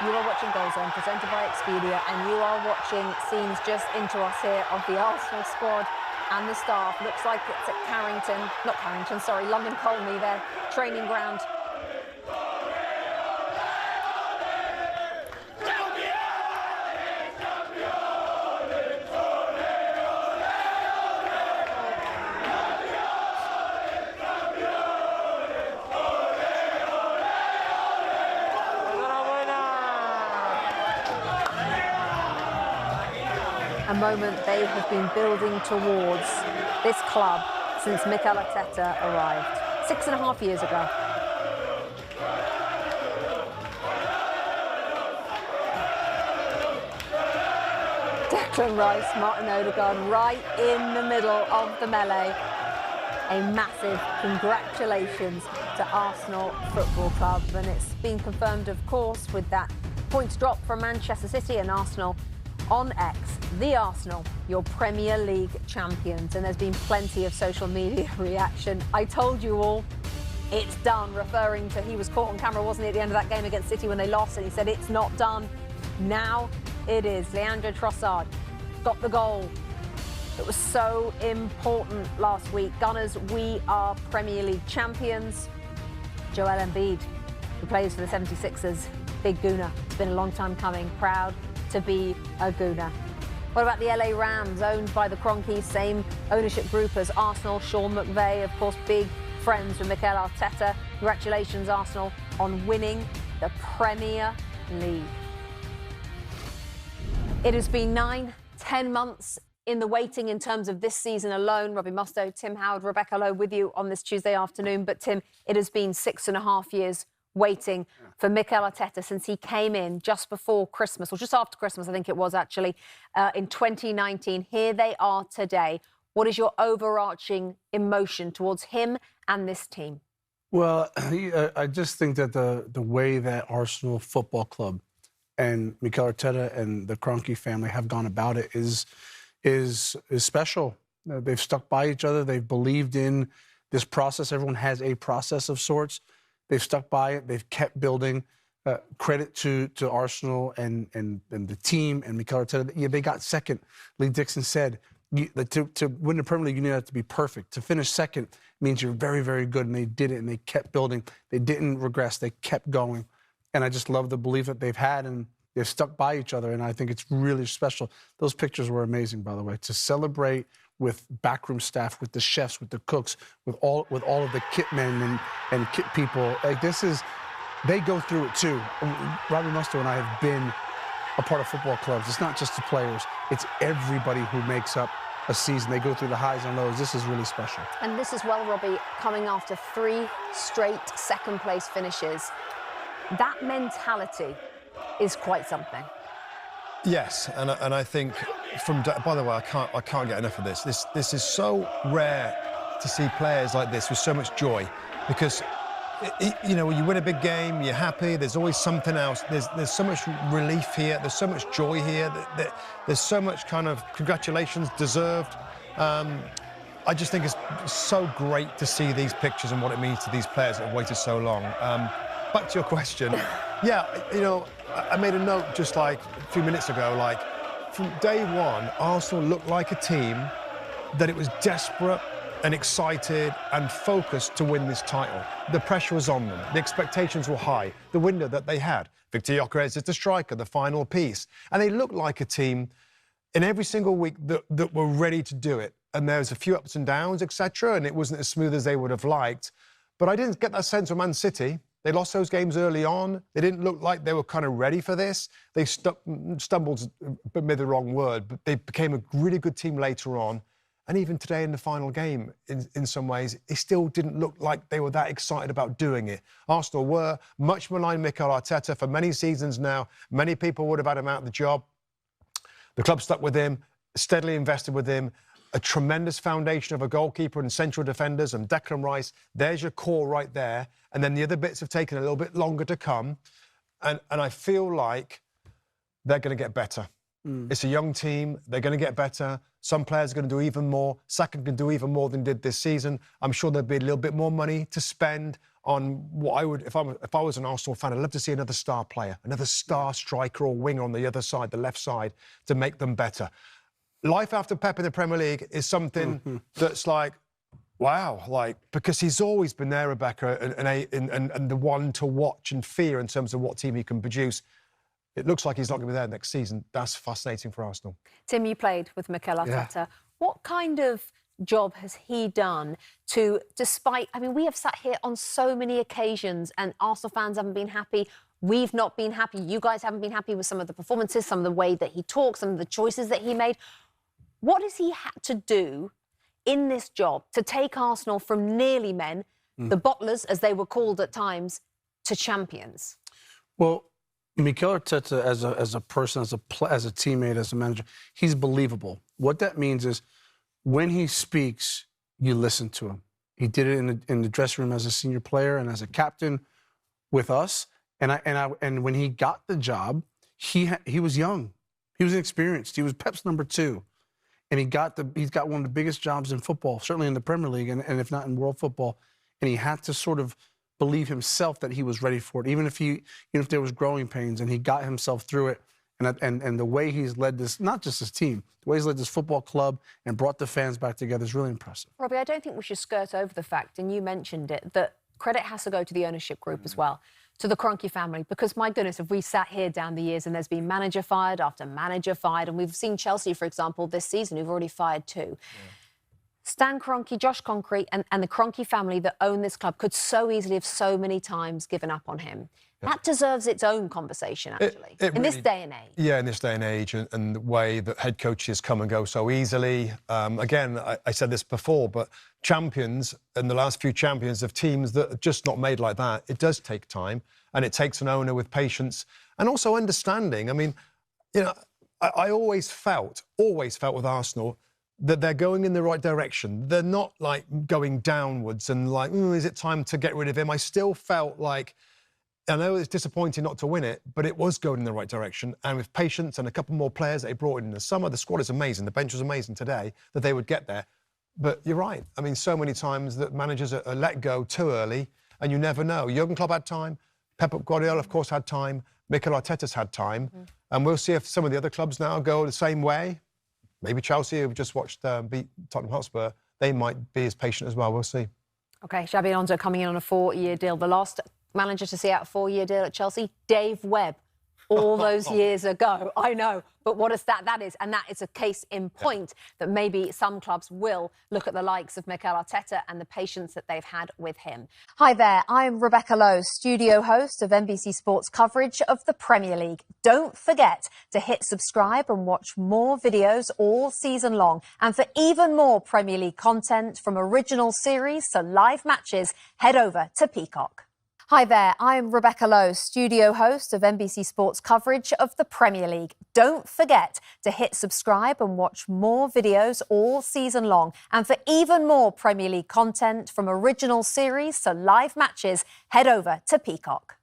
You are watching Goal Zone, presented by Expedia, and you are watching scenes just into us here of the Arsenal squad and the staff. Looks like it's at London Colney, their training ground. A moment they have been building towards this club since Mikel Arteta arrived 6.5 years ago. Declan Rice, Martin Odegaard, right in the middle of the melee. A massive congratulations to Arsenal Football Club, and it's been confirmed, of course, with that points drop from Manchester City and Arsenal on X. The Arsenal, your Premier League champions, and there's been plenty of social media reaction. I told you all, it's done, referring to, he was caught on camera, wasn't he, at the end of that game against City when they lost, and he said it's not done. Now it is. Leandro Trossard got the goal. It was so important last week. Gunners, we are Premier League champions. Joel Embiid, who plays for the 76ers, big Gooner. It's been a long time coming. Proud to be a Gooner. What about the LA Rams, owned by the Kroenkes, same ownership group as Arsenal? Sean McVay, of course, big friends with Mikel Arteta. Congratulations, Arsenal, on winning the Premier League. It has been 9-10 months in the waiting in terms of this season alone. Robbie Mustoe, Tim Howard, Rebecca Lowe with you on this Tuesday afternoon. But Tim, it has been 6.5 years waiting for Mikel Arteta since he came in just before Christmas, or just after Christmas, I think it was actually, in 2019. Here they are today. What is your overarching emotion towards him and this team? Well, I just think that the way that Arsenal Football Club and Mikel Arteta and the Kroenke family have gone about it is special. They've stuck by each other. They've believed in this process. Everyone has a process of sorts. They've stuck by it. They've kept building. Credit to Arsenal and the team and Mikel Arteta. Yeah, they got second. Lee Dixon said, to win the Premier League, you need that to be perfect. To finish second means you're very, very good, and they did it, and they kept building. They didn't regress. They kept going. And I just love the belief that they've had, and they've stuck by each other, and I think it's really special. Those pictures were amazing, by the way, to celebrate with backroom staff, with the chefs, with the cooks, with all of the kit men and kit people. Like, this is, they go through it too. Robbie Mustoe and I have been a part of football clubs. It's not just the players, it's everybody who makes up a season. They go through the highs and lows. This is really special. And this as well, Robbie, coming after 3 straight second-place finishes. That mentality is quite something. Yes, and I think by the way, I can't get enough of this. This is so rare to see players like this with so much joy, because you know, when you win a big game, you're happy. There's always something else. There's so much relief here. There's so much joy here. There's so much kind of congratulations deserved. I just think it's so great to see these pictures and what it means to these players that have waited so long. Back to your question. Yeah, you know, I made a note just like a few minutes ago, like from day one, Arsenal looked like a team that it was desperate and excited and focused to win this title. The pressure was on them. The expectations were high. The window that they had. Victor Gyökeres is the striker, the final piece. And they looked like a team in every single week that were ready to do it. And there was a few ups and downs, etc. And it wasn't as smooth as they would have liked. But I didn't get that sense from Man City. They lost those games early on. They didn't look like they were kind of ready for this. They stumbled, but maybe the wrong word, but they became a really good team later on. And even today in the final game, in some ways, it still didn't look like they were that excited about doing it. Arsenal were much maligned Mikel Arteta for many seasons now. Many people would have had him out of the job. The club stuck with him, steadily invested with him. A tremendous foundation of a goalkeeper and central defenders and Declan Rice. There's your core right there. And then the other bits have taken a little bit longer to come. And I feel like they're going to get better. It's a young team. They're going to get better. Some players are going to do even more. Saka can do even more than did this season. I'm sure there'll be a little bit more money to spend on what I would, if I was an Arsenal fan, I'd love to see another star player, another star striker or winger on the other side, the left side, to make them better. Life after Pep in the Premier League is something that's like, wow, like, because he's always been there, Rebecca, and the one to watch and fear in terms of what team he can produce. It looks like he's not going to be there next season. That's fascinating for Arsenal. Tim, you played with Mikel Arteta. Yeah. What kind of job has he done to, despite, I mean, we have sat here on so many occasions and Arsenal fans haven't been happy. We've not been happy. You guys haven't been happy with some of the performances, some of the way that he talks, some of the choices that he made. What has he had to do in this job to take Arsenal from nearly men, the bottlers, as they were called at times, to champions? Well, Mikel Arteta, as a person, as a teammate, as a manager, he's believable. What that means is, when he speaks, you listen to him. He did it in the dressing room as a senior player and as a captain with us. And when he got the job, he was young, he was inexperienced. He was Pep's number 2, and he's got one of the biggest jobs in football, certainly in the Premier League, and if not in world football. And he had to sort of believe himself that he was ready for it, even if there was growing pains, and he got himself through it. And the way he's led this, not just his team, the way he's led this football club and brought the fans back together is really impressive. Robbie, I don't think we should skirt over the fact, and you mentioned it, that credit has to go to the ownership group as well, to the Kroenke family, because, my goodness, if we sat here down the years and there's been manager fired after manager fired, and we've seen Chelsea, for example, this season, who've already fired 2. Stan Kroenke, Josh Kroenke, and the Kroenke family that own this club could so easily have so many times given up on him. Yeah. That deserves its own conversation, actually, in really, this day and age. Yeah, in this day and age, and the way that head coaches come and go so easily. Again, I said this before, but champions, and the last few champions of teams that are just not made like that, it does take time, and it takes an owner with patience and also understanding. I mean, you know, I always felt with Arsenal that they're going in the right direction. They're not like going downwards and like, is it time to get rid of him? I still felt like, I know it's disappointing not to win it, but it was going in the right direction. And with patience and a couple more players that they brought in the summer, the squad is amazing. The bench was amazing today, that they would get there. But you're right. I mean, so many times that managers are let go too early, and you never know. Jurgen Klopp had time. Pep Guardiola, of course, had time. Mikel Arteta's had time. And we'll see if some of the other clubs now go the same way. Maybe Chelsea, who've just watched beat Tottenham Hotspur, they might be as patient as well. We'll see. OK, Xabi Alonso coming in on a 4-year deal. The last manager to see out a 4-year deal at Chelsea, Dave Webb, all those years ago. I know, but what is that? That is, and that is a case in point that maybe some clubs will look at the likes of Mikel Arteta and the patience that they've had with him. Hi there, I'm Rebecca Lowe, studio host of NBC Sports coverage of the Premier League. Don't forget to hit subscribe and watch more videos all season long. And for even more Premier League content, from original series to live matches, head over to Peacock. Hi there, I'm Rebecca Lowe, studio host of NBC Sports coverage of the Premier League. Don't forget to hit subscribe and watch more videos all season long. And for even more Premier League content, from original series to live matches, head over to Peacock.